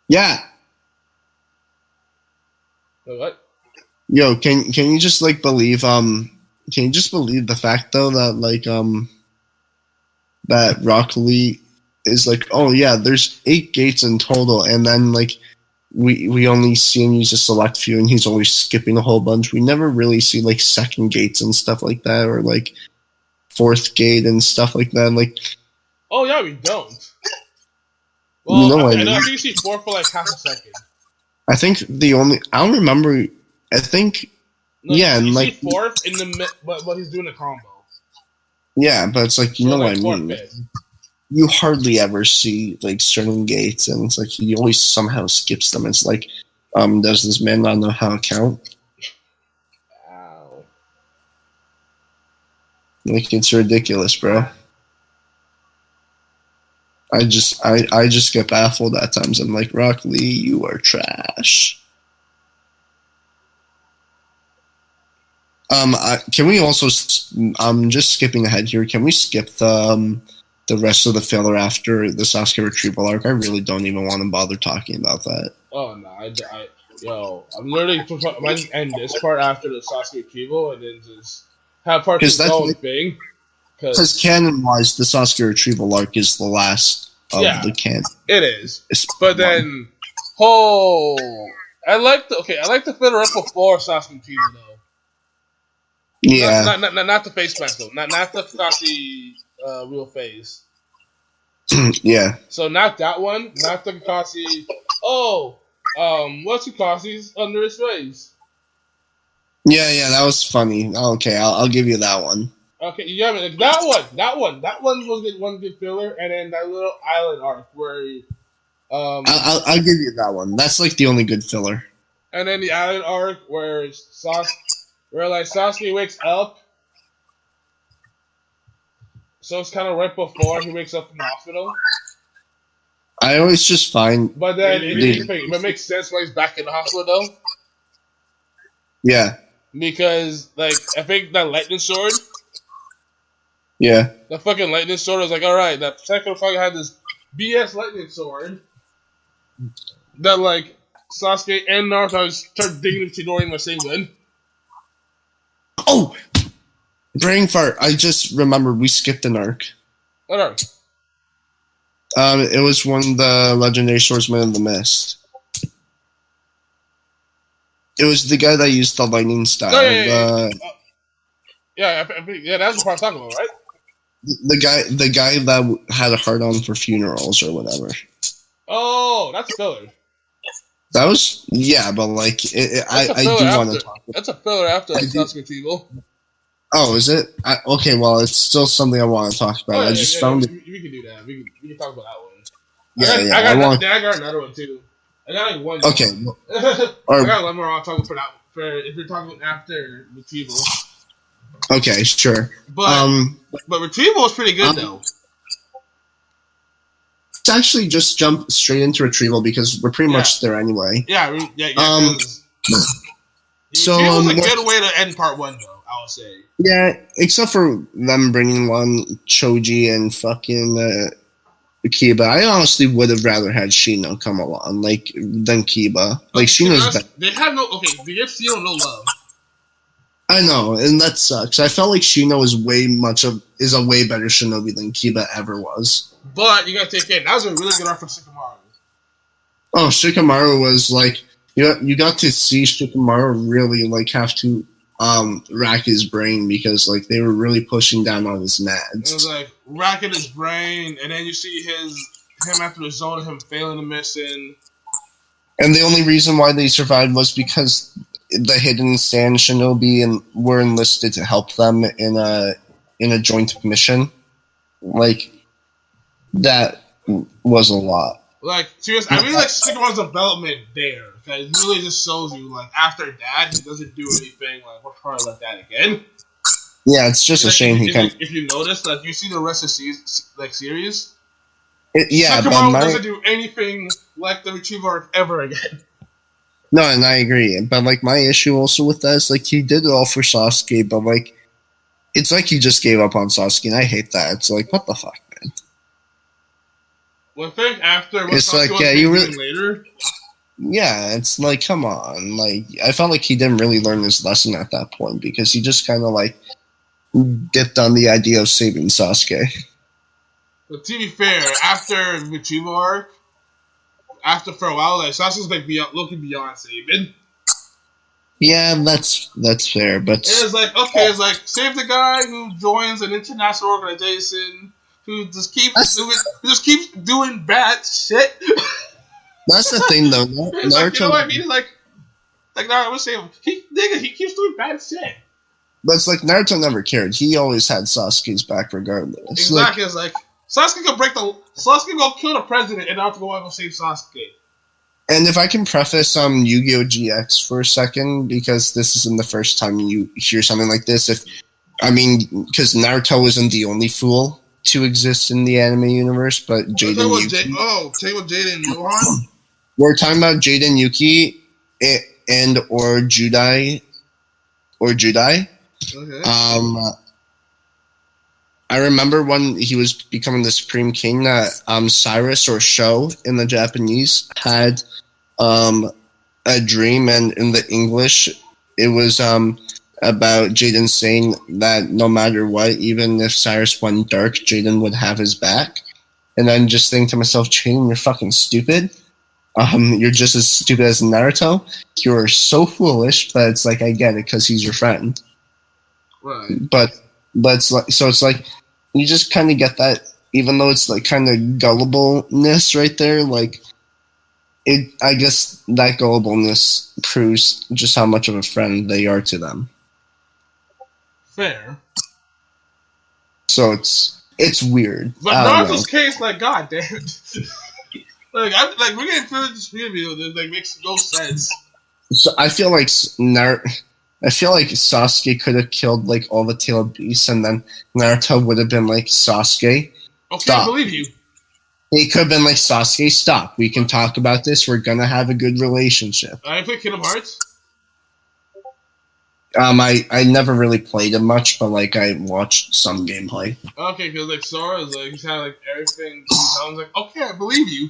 [SPEAKER 2] Yeah.
[SPEAKER 1] What?
[SPEAKER 2] Yo, can you just like believe can you just believe the fact though that like that Rock Lee is like, oh yeah, there's 8 gates in total, and then like we only see him use a select few, and he's always skipping a whole bunch. We never really see like second gates and stuff like that, or like fourth gate and stuff like that. Like,
[SPEAKER 1] oh yeah, we don't. Well,
[SPEAKER 2] you know
[SPEAKER 1] I think you see fourth for like half a second.
[SPEAKER 2] I think I don't remember. I think
[SPEAKER 1] no,
[SPEAKER 2] yeah,
[SPEAKER 1] you
[SPEAKER 2] and like
[SPEAKER 1] see fourth in the but he's doing a combo.
[SPEAKER 2] Yeah, but it's like, you know
[SPEAKER 1] like
[SPEAKER 2] what I mean. You hardly ever see like certain gates, and it's like he always somehow skips them. It's like, does this man not know how to count?
[SPEAKER 1] Ow.
[SPEAKER 2] Like, it's ridiculous, bro. I just get baffled at times. I'm like, Rock Lee, you are trash. Can we also just skipping ahead here? Can we skip the rest of the filler after the Sasuke retrieval arc? I really don't even want to bother talking about that.
[SPEAKER 1] Oh no, I'm literally I might just end this part after the Sasuke retrieval and then just have part 2 going thing.
[SPEAKER 2] Because canon-wise, the Sasuke retrieval arc is the last of the canon.
[SPEAKER 1] It is, but then I like the filler up before Sasuke retrieval though.
[SPEAKER 2] Yeah,
[SPEAKER 1] not the face mask though, not the Kakashi real face.
[SPEAKER 2] Yeah.
[SPEAKER 1] So not that one, not the Kakashi. What's Kakashi's under his face?
[SPEAKER 2] Yeah, that was funny. Okay, I'll give you that one.
[SPEAKER 1] Okay, yeah, like that one was one good filler, and then that little island arc where,
[SPEAKER 2] I'll give you that one. That's like the only good filler.
[SPEAKER 1] And then the island arc where Sasuke wakes up. So it's kind of right before he wakes up in the hospital.
[SPEAKER 2] I always just find...
[SPEAKER 1] But then it makes sense why he's back in the hospital, though.
[SPEAKER 2] Yeah.
[SPEAKER 1] Because, like, I think that lightning sword...
[SPEAKER 2] Yeah.
[SPEAKER 1] The fucking lightning sword was like, alright, that second fucking had this BS lightning sword that, like, Sasuke and Naruto start digging into Chidori in the same gun.
[SPEAKER 2] Oh! Brain fart. I just remembered we skipped an arc.
[SPEAKER 1] What arc?
[SPEAKER 2] It was one of the legendary swordsmen of the mist. It was the guy that used the lightning style.
[SPEAKER 1] Oh, yeah, that's the part I'm talking about, right?
[SPEAKER 2] The guy that had a hard on for funerals or whatever.
[SPEAKER 1] Oh, that's a filler.
[SPEAKER 2] That was but like I do want to talk about.
[SPEAKER 1] That's a filler after Sasuke retrieval.
[SPEAKER 2] Oh, is it? Okay, well, it's still something I want to talk about. I just found it.
[SPEAKER 1] We can do that. We can talk about that one.
[SPEAKER 2] Yeah,
[SPEAKER 1] I got another one too. I got like one.
[SPEAKER 2] Okay.
[SPEAKER 1] I got one more I'll talk about if you're talking after retrieval.
[SPEAKER 2] Okay, sure.
[SPEAKER 1] But retrieval is pretty good though.
[SPEAKER 2] Let's actually just jump straight into retrieval because we're pretty much there anyway.
[SPEAKER 1] Yeah.
[SPEAKER 2] So
[SPEAKER 1] retrieval's a good way to end part 1 though. I would say.
[SPEAKER 2] Yeah, except for them bringing on Choji and fucking Kiba. I honestly would have rather had Shino come along, than Kiba. Like, Shino's better.
[SPEAKER 1] They give Shino no love.
[SPEAKER 2] I know, and that sucks. I felt like Shino is a way better Shinobi than Kiba ever was.
[SPEAKER 1] But you gotta take it. That was a really good arc from Shikamaru.
[SPEAKER 2] Oh, Shikamaru was like you got to see Shikamaru really have to rack his brain because they were really pushing down on his nads.
[SPEAKER 1] It was like racking his brain, and then you see him after the zone, him failing the mission.
[SPEAKER 2] And the only reason why they survived was because the hidden Sand Shinobi were enlisted to help them in a joint mission. That was a lot.
[SPEAKER 1] Seriously, I really like Shikamaru's development there. It really just shows you, after that, he doesn't do anything, we're probably like that again.
[SPEAKER 2] Yeah, it's just a shame he can't...
[SPEAKER 1] If you notice, you see the rest of the series,
[SPEAKER 2] Shikamaru
[SPEAKER 1] doesn't do anything like the Retrieval arc ever again.
[SPEAKER 2] No, and I agree. But, my issue also with that is, he did it all for Sasuke, but, it's like he just gave up on Sasuke, and I hate that. It's what the fuck, man?
[SPEAKER 1] Well, I think after what
[SPEAKER 2] it's
[SPEAKER 1] Sasuke
[SPEAKER 2] you
[SPEAKER 1] really later...
[SPEAKER 2] Yeah, it's come on. I felt like he didn't really learn his lesson at that point because he just kind of dipped on the idea of saving Sasuke.
[SPEAKER 1] But to be fair, after Retrieval arc, after for a while, like Sasuke's like looking beyond saving.
[SPEAKER 2] Yeah, that's fair, but
[SPEAKER 1] it's like okay, it's like save the guy who joins an international organization who just keeps doing bad shit.
[SPEAKER 2] That's the thing, though.
[SPEAKER 1] It's like, you know what I mean? Like Naruto was saying, he keeps doing bad shit.
[SPEAKER 2] But it's like Naruto never cared. He always had Sasuke's back regardless.
[SPEAKER 1] Exactly. It's like Sasuke can go kill the president and Naruto go save Sasuke.
[SPEAKER 2] And if I can preface Yu-Gi-Oh! GX for a second, because this isn't the first time you hear something like this. Because Naruto isn't the only fool to exist in the anime universe, but Jade and Yuki.
[SPEAKER 1] Talking about Jade and Johan?
[SPEAKER 2] We're talking about Jade and Yuki or Judai. Okay. I remember when he was becoming the Supreme King that Cyrus or Sho in the Japanese had a dream, and in the English it was about Jaden saying that no matter what, even if Cyrus went dark, Jaden would have his back. And then just thinking to myself, Jaden, you're fucking stupid. You're just as stupid as Naruto. You're so foolish, but it's like I get it because he's your friend.
[SPEAKER 1] Right.
[SPEAKER 2] But it's like you just kind of get that, even though it's like kind of gullibleness right there. Like I guess that gullibleness proves just how much of a friend they are to them.
[SPEAKER 1] Fair.
[SPEAKER 2] So it's weird.
[SPEAKER 1] But Naruto's case, like, god damn it. we're getting through this video that like makes no sense.
[SPEAKER 2] So I feel like Sasuke could have killed like all the tail beasts, and then Naruto would have been like, Sasuke,
[SPEAKER 1] okay,
[SPEAKER 2] stop.
[SPEAKER 1] I believe you.
[SPEAKER 2] He could have been like, Sasuke, stop. We can talk about this. We're gonna have a good relationship.
[SPEAKER 1] I play Kingdom Hearts.
[SPEAKER 2] I never really played it much, but like I watched some gameplay.
[SPEAKER 1] Okay, because like Sora is like he's had like everything. I was like, okay, I believe you.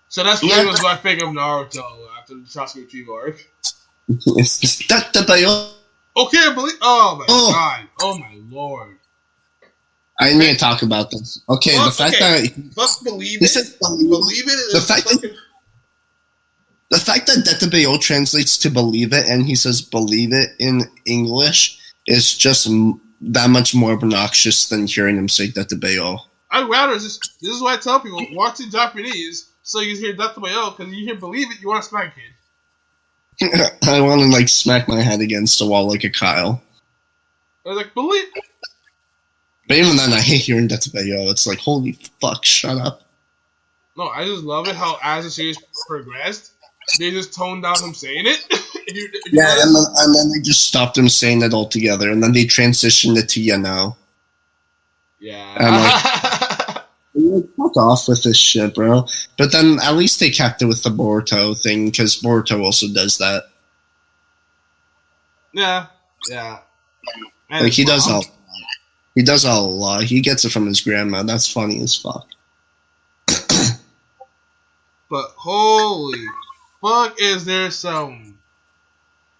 [SPEAKER 1] So that's pretty much what I think of Naruto after the Sasuke Retrieval arc. Okay, I believe. Oh my god! Oh my lord!
[SPEAKER 2] I didn't even talk about this. Okay, the fact that
[SPEAKER 1] believe it. Believe it.
[SPEAKER 2] The fact that Detabeo translates to believe it, and he says believe it in English, is just that much more obnoxious than hearing him say Detabeo.
[SPEAKER 1] I'd rather this is why I tell people, watch in Japanese so you hear Detabeo, because you hear believe it, you want to smack it.
[SPEAKER 2] I want to like smack my head against the wall like a Kyle.
[SPEAKER 1] I was like, believe it.
[SPEAKER 2] But even then, I hate hearing Detabeo. It's like, holy fuck, shut up.
[SPEAKER 1] No, I just love it how as the series progressed, they just toned down him saying it.
[SPEAKER 2] And then they just stopped him saying it altogether, and then they transitioned it to Yano.
[SPEAKER 1] Yeah.
[SPEAKER 2] And like, fuck off with this shit, bro. But then at least they kept it with the Boruto thing, because Boruto also does that.
[SPEAKER 1] Yeah. And
[SPEAKER 2] like, he does all. He does a lot. He gets it from his grandma. That's funny as fuck.
[SPEAKER 1] But holy fuck, is there some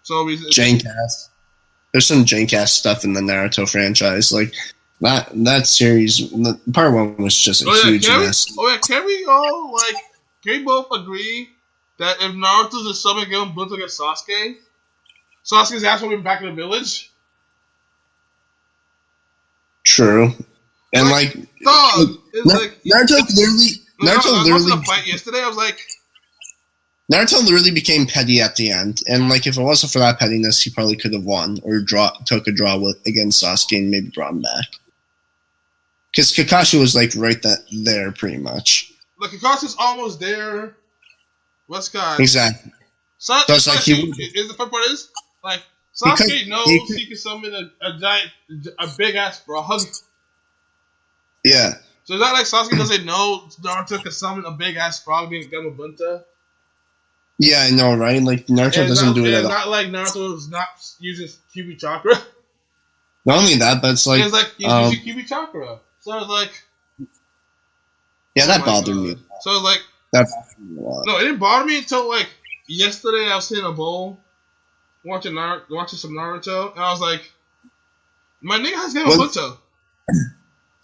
[SPEAKER 2] jank-ass? There's some jank-ass stuff in the Naruto franchise. Like that series, part 1 was just a huge mess.
[SPEAKER 1] Can we both agree that if Naruto's a summon again built against Sasuke, Sasuke's ass will be back in the village?
[SPEAKER 2] True. And
[SPEAKER 1] dog,
[SPEAKER 2] Naruto literally
[SPEAKER 1] fight yesterday. I was like,
[SPEAKER 2] Naruto literally became petty at the end, and like if it wasn't for that pettiness, he probably could have won or took a draw against Sasuke and maybe brought him back. Because Kakashi was like right there, pretty much.
[SPEAKER 1] Like Kakashi's almost there. What's guy?
[SPEAKER 2] Exactly.
[SPEAKER 1] So it's like is the fun part is like Sasuke knows he can summon a big ass frog.
[SPEAKER 2] Yeah.
[SPEAKER 1] So is that like Sasuke doesn't know Naruto can summon a big ass frog being Gamabunta?
[SPEAKER 2] Yeah, I know, right? Like Naruto doesn't do it at all.
[SPEAKER 1] It's not like Naruto's not using Kyuubi chakra.
[SPEAKER 2] Not only that, but it's like
[SPEAKER 1] he's using Kyuubi chakra. So it's like,
[SPEAKER 2] yeah, that bothered me.
[SPEAKER 1] So it's like
[SPEAKER 2] that bothered me a lot.
[SPEAKER 1] No, it didn't bother me until like yesterday. I was sitting in a bowl watching some Naruto, and I was like, my nigga has Gamabunta.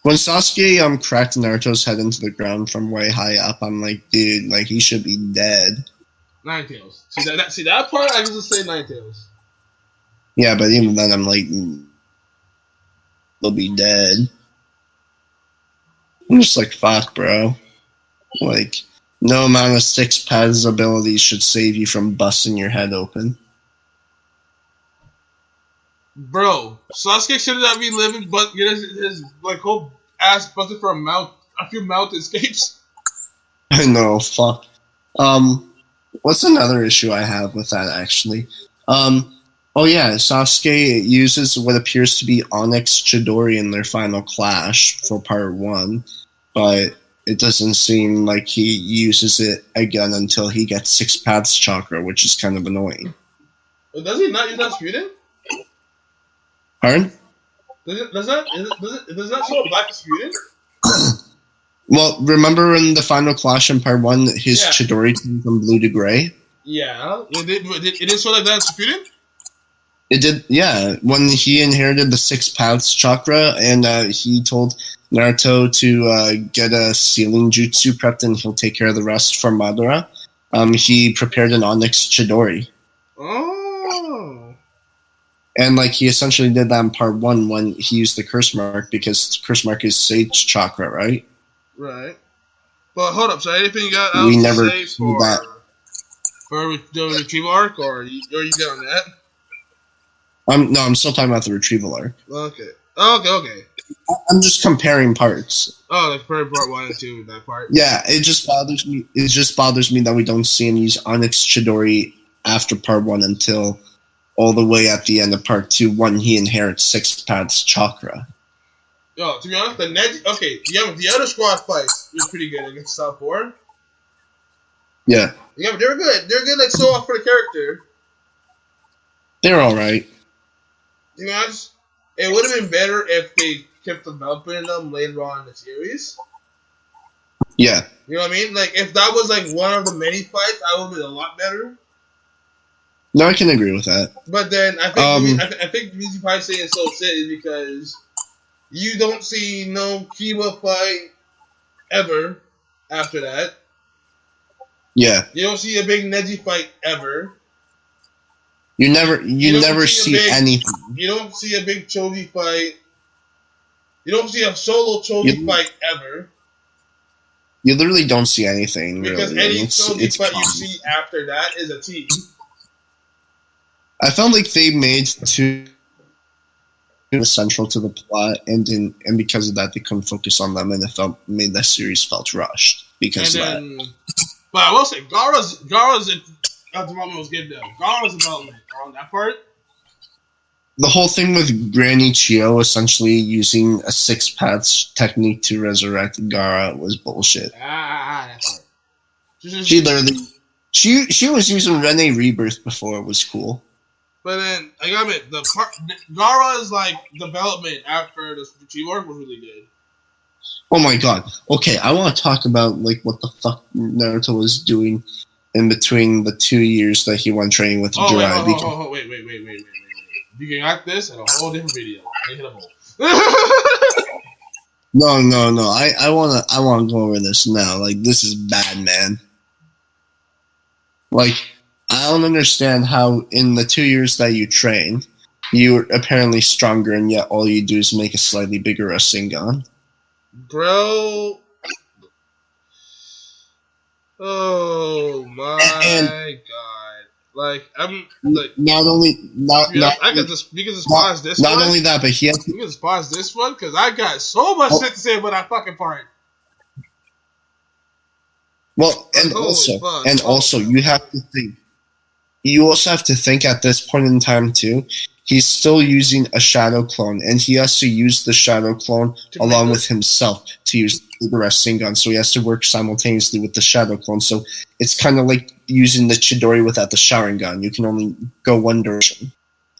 [SPEAKER 2] When Sasuke cracked Naruto's head into the ground from way high up, I'm like, dude, like he should be dead.
[SPEAKER 1] Ninetales. See that part? I can just say Ninetales.
[SPEAKER 2] Yeah, but even then, I'm like, they'll be dead. I'm just like, fuck, bro. Like, no amount of six paths abilities should save you from busting your head open.
[SPEAKER 1] Bro, Sasuke should not be living, but get his like whole ass busted for a few mouth escapes.
[SPEAKER 2] I know, fuck. What's another issue I have with that, actually? Oh yeah, Sasuke uses what appears to be Onyx Chidori in their final clash for part 1, but it doesn't seem like he uses it again until he gets Six Paths Chakra, which is kind of annoying.
[SPEAKER 1] Does he not use that Sputin?
[SPEAKER 2] Pardon?
[SPEAKER 1] Does that show Black Sputin?
[SPEAKER 2] Well, remember in the final clash in part 1, his Chidori turned from blue to gray?
[SPEAKER 1] Yeah. It didn't show like that Sputin?
[SPEAKER 2] It did, yeah. When he inherited the Six Paths Chakra and he told Naruto to get a sealing jutsu prepped and he'll take care of the rest for Madara, he prepared an Onyx Chidori.
[SPEAKER 1] Oh.
[SPEAKER 2] And like he essentially did that in part 1 when he used the curse mark because curse mark is Sage Chakra, right?
[SPEAKER 1] Right. But hold up, so anything you got
[SPEAKER 2] we never
[SPEAKER 1] say for the retrieval arc, or are you good on that?
[SPEAKER 2] No, I'm still talking about the retrieval arc.
[SPEAKER 1] Okay.
[SPEAKER 2] I'm just comparing parts.
[SPEAKER 1] Oh, like part 1 and 2, that part.
[SPEAKER 2] Yeah, it just bothers me. It just bothers me that we don't see him use Onyx Chidori after part 1 until all the way at the end of part 2 when he inherits Six Paths Chakra.
[SPEAKER 1] Yo, to be honest, the other squad fights was pretty good against South 4.
[SPEAKER 2] Yeah.
[SPEAKER 1] Yeah, but they're good. They're good, like, so off for the character.
[SPEAKER 2] They're alright.
[SPEAKER 1] To be honest, it would have been better if they kept developing them later on in the series.
[SPEAKER 2] Yeah.
[SPEAKER 1] You know what I mean? Like, if that was, like, one of the many fights, I would have been a lot better.
[SPEAKER 2] No, I can agree with that.
[SPEAKER 1] But then, I think the reason why saying so shit is because you don't see no Kiba fight ever after that.
[SPEAKER 2] Yeah.
[SPEAKER 1] You don't see a big Neji fight ever.
[SPEAKER 2] You never see anything.
[SPEAKER 1] You don't see a big Choji fight. You don't see a solo Choji fight ever.
[SPEAKER 2] You literally don't see anything,
[SPEAKER 1] because
[SPEAKER 2] really.
[SPEAKER 1] Any Choji fight you see after that is a team.
[SPEAKER 2] I felt like they made two central to the plot, and because of that, they couldn't focus on them, and it made the series felt rushed because of that.
[SPEAKER 1] But I will say, Gaara's development was good though. Gaara's development on that part.
[SPEAKER 2] The whole thing with Granny Chio essentially using a Six Paths technique to resurrect Gaara was bullshit.
[SPEAKER 1] That part.
[SPEAKER 2] She was using Rene Rebirth before it was cool.
[SPEAKER 1] But then I gotta admit, Gaara's like development after the retrieval arc was really good.
[SPEAKER 2] Oh my god. Okay, I want to talk about like what the fuck Naruto was doing in between the 2 years that he went training with Jiraiya.
[SPEAKER 1] Wait. You can act this in a whole different video. I hit a hole.
[SPEAKER 2] No. I wanna go over this now. Like, this is bad, man. Like, I don't understand how in the 2 years that you train, you're apparently stronger, and yet all you do is make a slightly bigger Rasengan.
[SPEAKER 1] Bro. Oh my god. Like, I'm like,
[SPEAKER 2] not only
[SPEAKER 1] I can just pause this one.
[SPEAKER 2] Not only that, but
[SPEAKER 1] we can just pause this one because I got so much shit to say about that fucking part.
[SPEAKER 2] Well, and also, you have to think. You also have to think at this point in time too. He's still using a shadow clone, and he has to use the shadow clone along with himself to use the Rasengan. So he has to work simultaneously with the shadow clone. So it's kind of like using the Chidori without the Sharingan. You can only go one direction.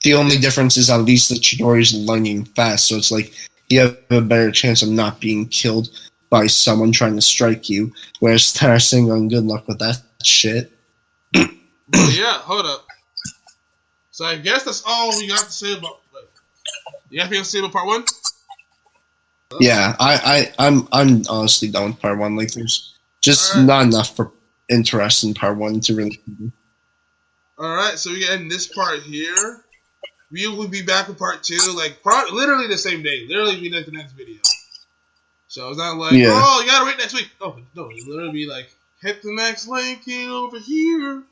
[SPEAKER 2] The only difference is at least the Chidori is lightning fast, so it's like you have a better chance of not being killed by someone trying to strike you. Whereas the Rasengan, good luck with that shit.
[SPEAKER 1] Yeah, hold up. So I guess that's all we got to say about. You have anything to say about part 1?
[SPEAKER 2] Yeah, I'm honestly done with part one. Like, there's just not enough for interest in part one to really.
[SPEAKER 1] Alright, so we end this part here. We will be back with part two, like literally the same day. Literally be like the next video. So it's not like, oh, you gotta wait next week. Oh, no, it's literally be like, hit the next link over here.